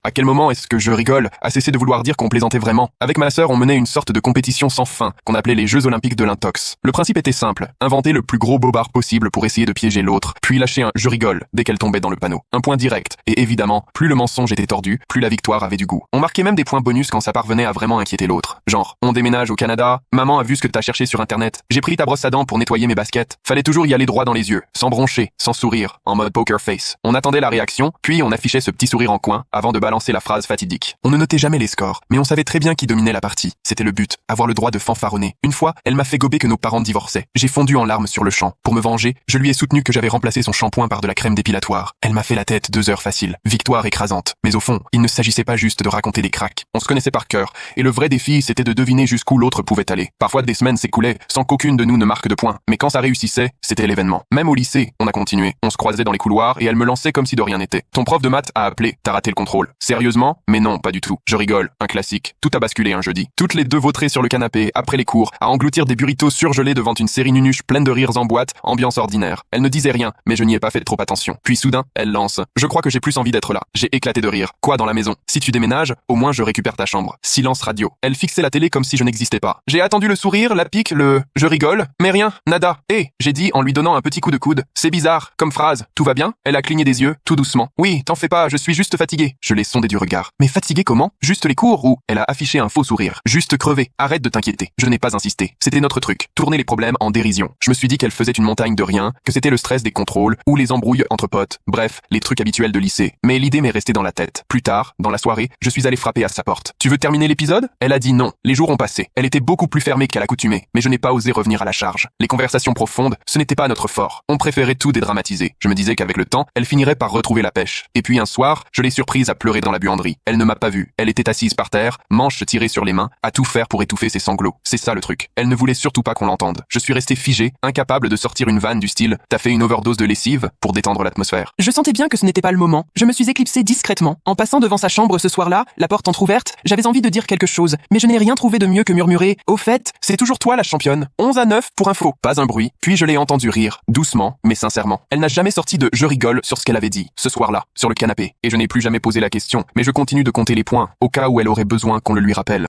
À quel moment est-ce que je rigole a cessé de vouloir dire qu'on plaisantait vraiment. Avec ma sœur, on menait une sorte de compétition sans fin, qu'on appelait les Jeux Olympiques de l'intox. Le principe était simple, inventer le plus gros bobard possible pour essayer de piéger l'autre, puis lâcher un « je rigole » dès qu'elle tombait dans le panneau. Un point direct, et évidemment, plus le mensonge était tordu, plus la victoire avait du goût. On marquait même des points bonus quand ça parvenait à vraiment inquiéter l'autre. Genre, on déménage au Canada, maman a vu ce que t'as cherché sur internet, j'ai pris ta brosse à dents pour nettoyer mes baskets. Fallait toujours y aller droit dans les yeux, sans broncher, sans sourire, en mode poker face. On attendait la réaction, puis on affichait ce petit sourire en coin, avant de balancer la phrase fatidique. On ne notait jamais les scores, mais on savait très bien qui dominait la partie. C'était le but, avoir le droit de fanfaronner. Une fois, elle m'a fait gober que nos parents divorçaient. J'ai fondu en larmes sur le champ. Pour me venger, je lui ai soutenu que j'avais remplacé son shampoing par de la crème dépilatoire. Elle m'a fait la tête 2 heures facile. Victoire écrasante. Mais au fond, il ne s'agissait pas juste de raconter des cracks. On se connaissait par cœur, et le vrai défi, c'était de deviner jusqu'où l'autre pouvait aller. Parfois, des semaines s'écoulaient sans qu'aucune de nous ne marque de points. Mais quand ça réussissait, c'était l'événement. Même au lycée, on a continué. On se croisait dans les couloirs et elle me lançait comme si de rien n'était. Ton prof de maths a appelé, t'as raté le contrôle. Sérieusement? Mais non, pas du tout. Je rigole, un classique. Tout a basculé un jeudi. Toutes les deux vautrées sur le canapé, après les cours, à engloutir des burritos surgelés devant une série nunuche pleine de rires en boîte, ambiance ordinaire. Elle ne disait rien, mais je n'y ai pas fait trop attention. Puis soudain, elle lance. Je crois que j'ai plus envie d'être là. J'ai éclaté de rire. Quoi dans la maison? Si tu déménages, au moins je récupère ta chambre. Silence radio. Elle fixait la télé comme si je n'existais pas. J'ai attendu le sourire, la pique, je rigole, mais rien, nada. J'ai dit en lui donnant un petit coup de coude. C'est bizarre, comme phrase. Tout va bien? Elle a cligné des yeux, tout doucement. Oui, t'en fais pas, je suis juste fatiguée. Je l'ai sondé du regard. Mais fatiguée comment? Juste les cours ou? Elle a affiché un faux sourire. Juste crevé. Arrête de t'inquiéter. Je n'ai pas insisté. C'était notre truc. Tourner les problèmes en dérision. Je me suis dit qu'elle faisait une montagne de rien, que c'était le stress des contrôles ou les embrouilles entre potes. Bref, les trucs habituels de lycée. Mais l'idée m'est restée dans la tête. Plus tard, dans la soirée, je suis allé frapper à sa porte. Tu veux terminer l'épisode? Elle a dit non. Les jours ont passé. Elle était beaucoup plus fermée qu'à l'accoutumée, mais je n'ai pas osé revenir à la charge. Les conversations profondes, ce n'était pas notre fort. On préférait tout dédramatiser. Je me disais qu'avec le temps, elle finirait par retrouver la pêche. Et puis un soir, je l'ai surprise à pleurer dans la buanderie. Elle ne m'a pas vu. Elle était assise par terre, manches tirées sur les mains, à tout faire pour étouffer ses sanglots. C'est ça le truc. Elle ne voulait surtout pas qu'on l'entende. Je suis resté figé, incapable de sortir une vanne du style « t'as fait une overdose de lessive » pour détendre l'atmosphère. Je sentais bien que ce n'était pas le moment. Je me suis éclipsée discrètement. En passant devant sa chambre ce soir-là, la porte entrouverte, j'avais envie de dire quelque chose, mais je n'ai rien trouvé de mieux que murmurer « Au fait, c'est toujours toi la championne. 11-9 pour info. » Pas un bruit. Puis je l'ai entendu rire, doucement, mais sincèrement. Elle n'a jamais sorti de « je rigole » sur ce qu'elle avait dit, ce soir-là, sur le canapé. Et je n'ai plus jamais posé la question, mais je continue de compter les points, au cas où elle aurait besoin qu'on le lui rappelle.